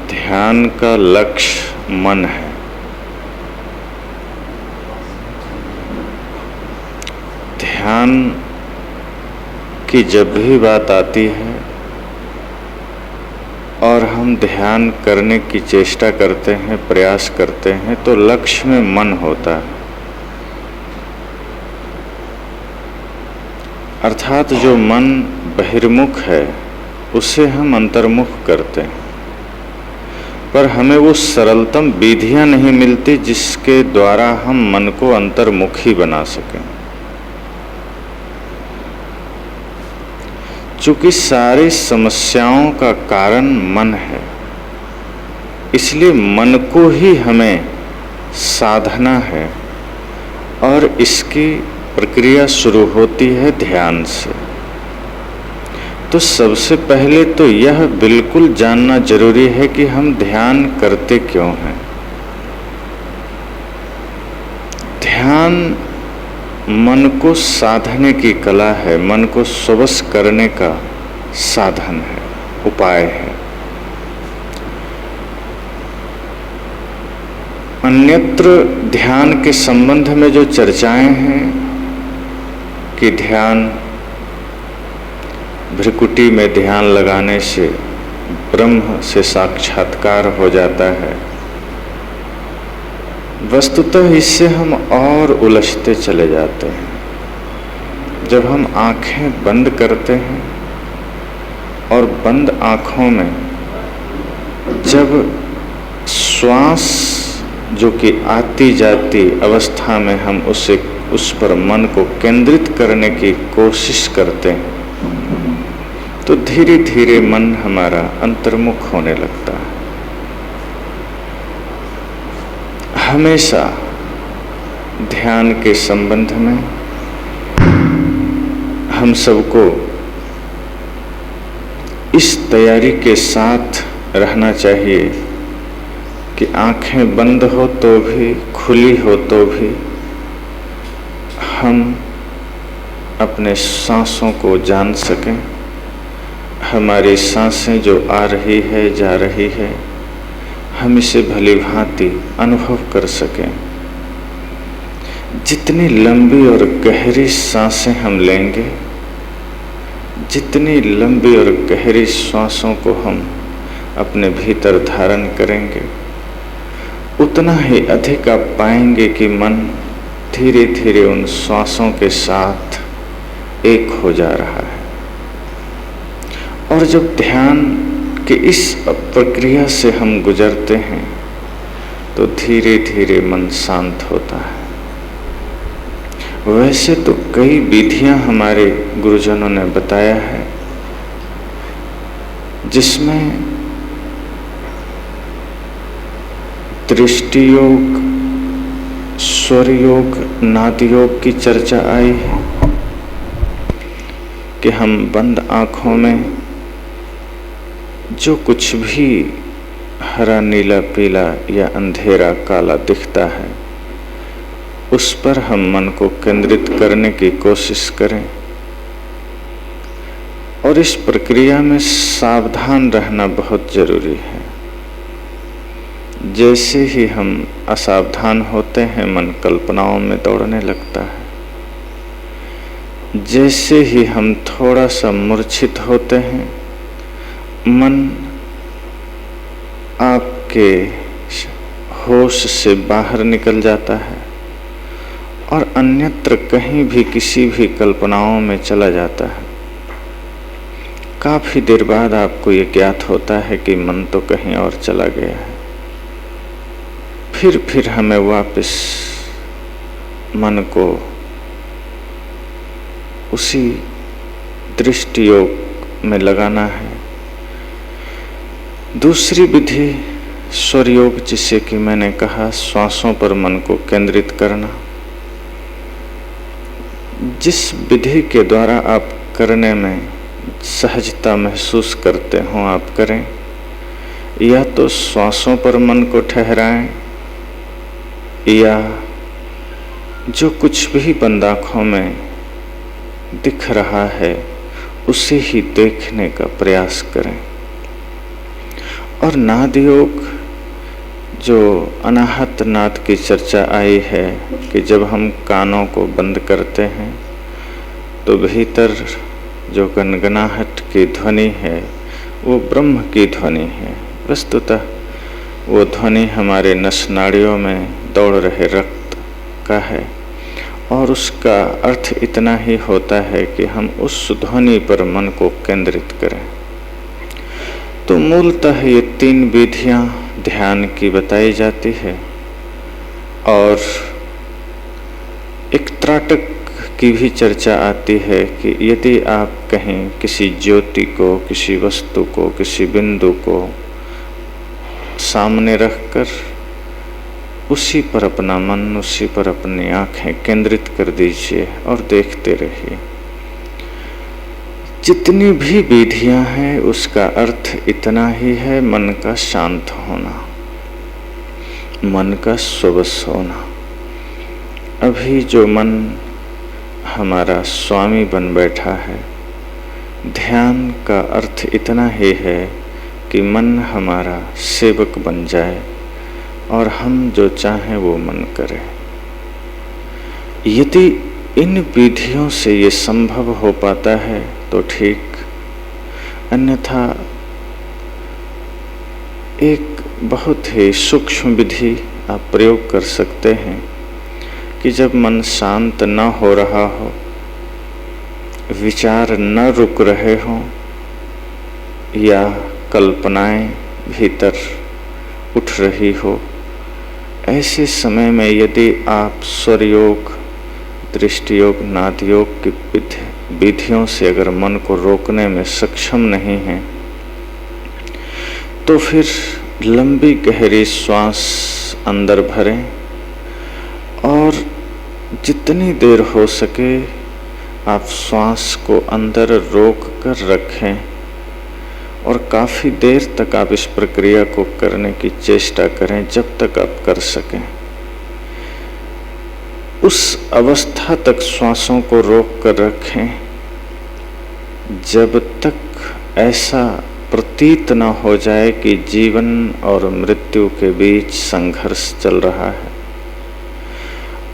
ध्यान का लक्ष्य मन है। ध्यान की जब भी बात आती है और हम ध्यान करने की चेष्टा करते हैं, प्रयास करते हैं, तो लक्ष्य में मन होता है। अर्थात जो मन बहिर्मुख है उसे हम अंतर्मुख करते हैं, पर हमें वो सरलतम विधियां नहीं मिलती जिसके द्वारा हम मन को अंतर्मुखी बना सकें। चूंकि सारी समस्याओं का कारण मन है, इसलिए मन को ही हमें साधना है और इसकी प्रक्रिया शुरू होती है ध्यान से। तो सबसे पहले तो यह बिल्कुल जानना जरूरी है कि हम ध्यान करते क्यों हैं। ध्यान मन को साधने की कला है, मन को स्ववश करने का साधन है, उपाय है। अन्यत्र ध्यान के संबंध में जो चर्चाएं हैं कि ध्यान, भ्रिकुटी में ध्यान लगाने से ब्रह्म से साक्षात्कार हो जाता है, वस्तुतः इससे हम और उलझते चले जाते हैं। जब हम आंखें बंद करते हैं और बंद आंखों में जब श्वास जो कि आती जाती अवस्था में हम उस पर मन को केंद्रित करने की कोशिश करते हैं, तो धीरे धीरे मन हमारा अंतर्मुख होने लगता है। हमेशा ध्यान के संबंध में हम सबको इस तैयारी के साथ रहना चाहिए कि आंखें बंद हो तो भी, खुली हो तो भी, हम अपने सांसों को जान सकें। हमारी सांसें जो आ रही है, जा रही है, हम इसे भली भांति अनुभव कर सकें। जितनी लंबी और गहरी सांसें हम लेंगे, जितनी लंबी और गहरी श्वासों को हम अपने भीतर धारण करेंगे, उतना ही अधिक आप पाएंगे कि मन धीरे धीरे उन श्वासों के साथ एक हो जा रहा है। और जब ध्यान कि इस प्रक्रिया से हम गुजरते हैं तो धीरे धीरे मन शांत होता है। वैसे तो कई विधियां हमारे गुरुजनों ने बताया है, जिसमें दृष्टि योग, स्वर योग, नाद योग की चर्चा आई है कि हम बंद आंखों में जो कुछ भी हरा, नीला, पीला या अंधेरा, काला दिखता है, उस पर हम मन को केंद्रित करने की कोशिश करें। और इस प्रक्रिया में सावधान रहना बहुत जरूरी है। जैसे ही हम असावधान होते हैं, मन कल्पनाओं में दौड़ने लगता है। जैसे ही हम थोड़ा सा मूर्छित होते हैं, मन आपके होश से बाहर निकल जाता है और अन्यत्र कहीं भी किसी भी कल्पनाओं में चला जाता है। काफी देर बाद आपको ये ज्ञात होता है कि मन तो कहीं और चला गया है। फिर हमें वापस मन को उसी दृष्टि योग में लगाना है। दूसरी विधि स्वर योग, जिसे कि मैंने कहा श्वासों पर मन को केंद्रित करना, जिस विधि के द्वारा आप करने में सहजता महसूस करते हो आप करें। या तो श्वासों पर मन को ठहराएं, या जो कुछ भी बंद आँखों में दिख रहा है उसे ही देखने का प्रयास करें। और नाद योग, जो अनाहत नाद की चर्चा आई है कि जब हम कानों को बंद करते हैं तो भीतर जो गनगनाहट की ध्वनि है वो ब्रह्म की ध्वनि है। वस्तुतः वो ध्वनि हमारे नस नाड़ियों में दौड़ रहे रक्त का है और उसका अर्थ इतना ही होता है कि हम उस ध्वनि पर मन को केंद्रित करें। तो मूलतः ये 3 विधियां ध्यान की बताई जाती है और एक त्राटक की भी चर्चा आती है कि यदि आप कहीं किसी ज्योति को, किसी वस्तु को, किसी बिंदु को सामने रखकर उसी पर अपना मन, उसी पर अपनी आंखें केंद्रित कर दीजिए और देखते रहिए। जितनी भी विधियां हैं उसका अर्थ इतना ही है, मन का शांत होना, मन का स्वबस होना। अभी जो मन हमारा स्वामी बन बैठा है, ध्यान का अर्थ इतना ही है कि मन हमारा सेवक बन जाए और हम जो चाहें वो मन करें। यदि इन विधियों से ये संभव हो पाता है तो ठीक, अन्यथा एक बहुत ही सूक्ष्म विधि आप प्रयोग कर सकते हैं कि जब मन शांत न हो रहा हो, विचार न रुक रहे हों या कल्पनाएं भीतर उठ रही हो, ऐसे समय में यदि आप स्वर योग, दृष्टि योग, नाद योग की विधियों से अगर मन को रोकने में सक्षम नहीं हैं, तो फिर लंबी गहरी श्वास अंदर भरें और जितनी देर हो सके आप श्वास को अंदर रोक कर रखें और काफ़ी देर तक आप इस प्रक्रिया को करने की चेष्टा करें जब तक आप कर सकें। उस अवस्था तक श्वासों को रोक कर रखें जब तक ऐसा प्रतीत न हो जाए कि जीवन और मृत्यु के बीच संघर्ष चल रहा है।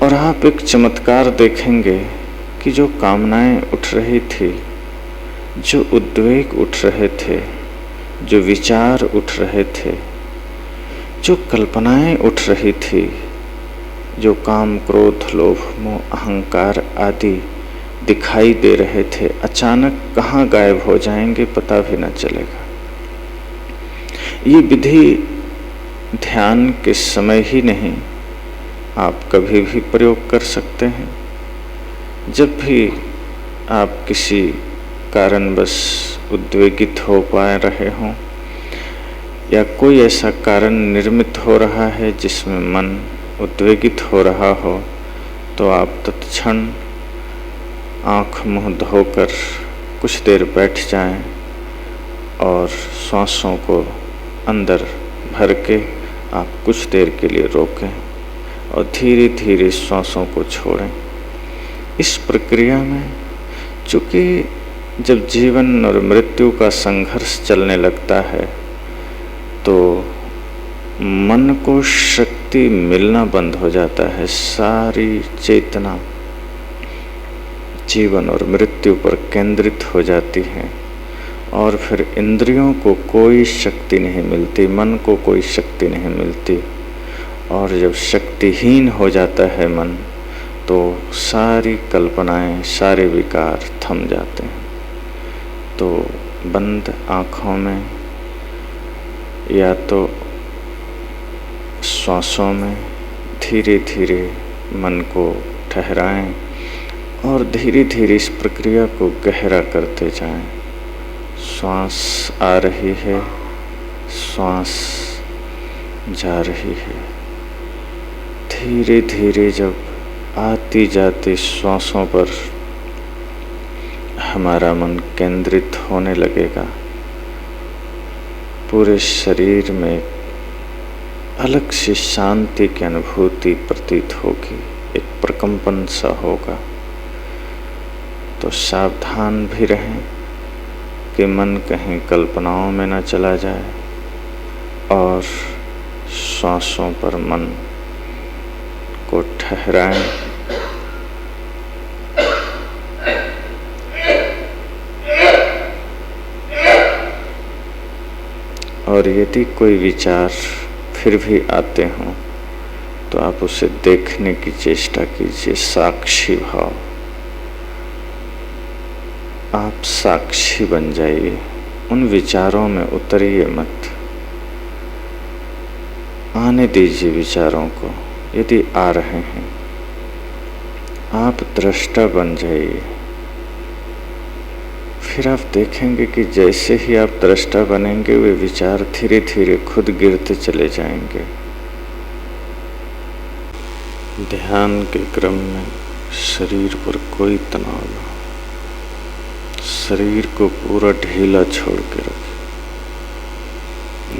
और आप एक चमत्कार देखेंगे कि जो कामनाएं उठ रही थी, जो उद्वेग उठ रहे थे, जो विचार उठ रहे थे, जो कल्पनाएं उठ रही थी, जो काम, क्रोध, लोभ, मोह, अहंकार आदि दिखाई दे रहे थे, अचानक कहाँ गायब हो जाएंगे पता भी न चलेगा। ये विधि ध्यान के समय ही नहीं, आप कभी भी प्रयोग कर सकते हैं। जब भी आप किसी कारणवश उद्वेगित हो पा रहे हों या कोई ऐसा कारण निर्मित हो रहा है जिसमें मन उद्वेगित हो रहा हो, तो आप तत्क्षण आँख मुँह धोकर कुछ देर बैठ जाएं और श्वासों को अंदर भर के आप कुछ देर के लिए रोकें और धीरे धीरे श्वासों को छोड़ें। इस प्रक्रिया में चूँकि जब जीवन और मृत्यु का संघर्ष चलने लगता है तो मन को शक्ति मिलना बंद हो जाता है। सारी चेतना जीवन और मृत्यु पर केंद्रित हो जाती है और फिर इंद्रियों को कोई शक्ति नहीं मिलती, मन को कोई शक्ति नहीं मिलती। और जब शक्तिहीन हो जाता है मन, तो सारी कल्पनाएं, सारे विकार थम जाते हैं। तो बंद आँखों में या तो श्वासों में धीरे धीरे मन को ठहराएं और धीरे धीरे इस प्रक्रिया को गहरा करते जाएं। श्वास आ रही है, श्वास जा रही है। धीरे धीरे जब आती जाती श्वासों पर हमारा मन केंद्रित होने लगेगा, पूरे शरीर में अलग सी शांति की अनुभूति प्रतीत होगी, एक प्रकंपन सा होगा। तो सावधान भी रहें कि मन कहीं कल्पनाओं में न चला जाए और श्वासों पर मन को ठहराएं। और यदि कोई विचार फिर भी आते हों तो आप उसे देखने की चेष्टा कीजिए, साक्षी भाव। आप साक्षी बन जाइए, उन विचारों में उतरिए मत, आने दीजिए विचारों को। यदि आ रहे हैं आप दृष्टा बन जाइए। फिर आप देखेंगे कि जैसे ही आप दृष्टा बनेंगे वे विचार धीरे धीरे खुद गिरते चले जाएंगे। ध्यान के क्रम में शरीर पर कोई तनाव न, शरीर को पूरा ढीला छोड़ के रखें,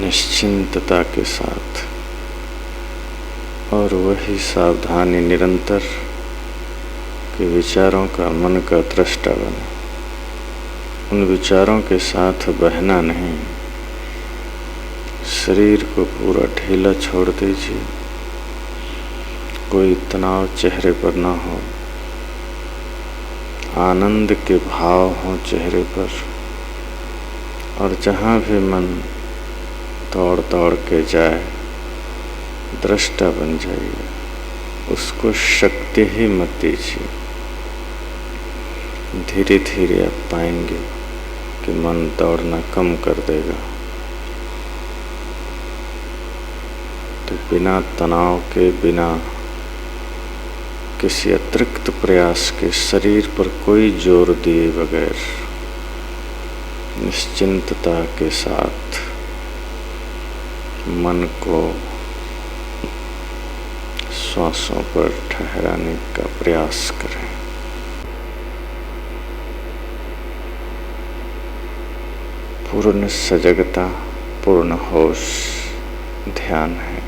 निश्चिंतता के साथ। और वही सावधानी निरंतर कि विचारों का मन का दृष्टा बने, उन विचारों के साथ बहना नहीं। शरीर को पूरा ढीला छोड़ दीजिए, कोई तनाव चेहरे पर ना हो, आनंद के भाव हों चेहरे पर। और जहाँ भी मन दौड़ दौड़ के जाए दृष्टा बन जाइए, उसको शक्ति ही मत दीजिए। धीरे धीरे आप पाएंगे कि मन दौड़ना कम कर देगा। तो बिना तनाव के, बिना किसी अतिरिक्त प्रयास के, शरीर पर कोई जोर दिए बगैर निश्चिंतता के साथ मन को श्वासों पर ठहराने का प्रयास करें। पूर्ण सजगता, पूर्ण होश ध्यान है।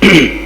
हैं।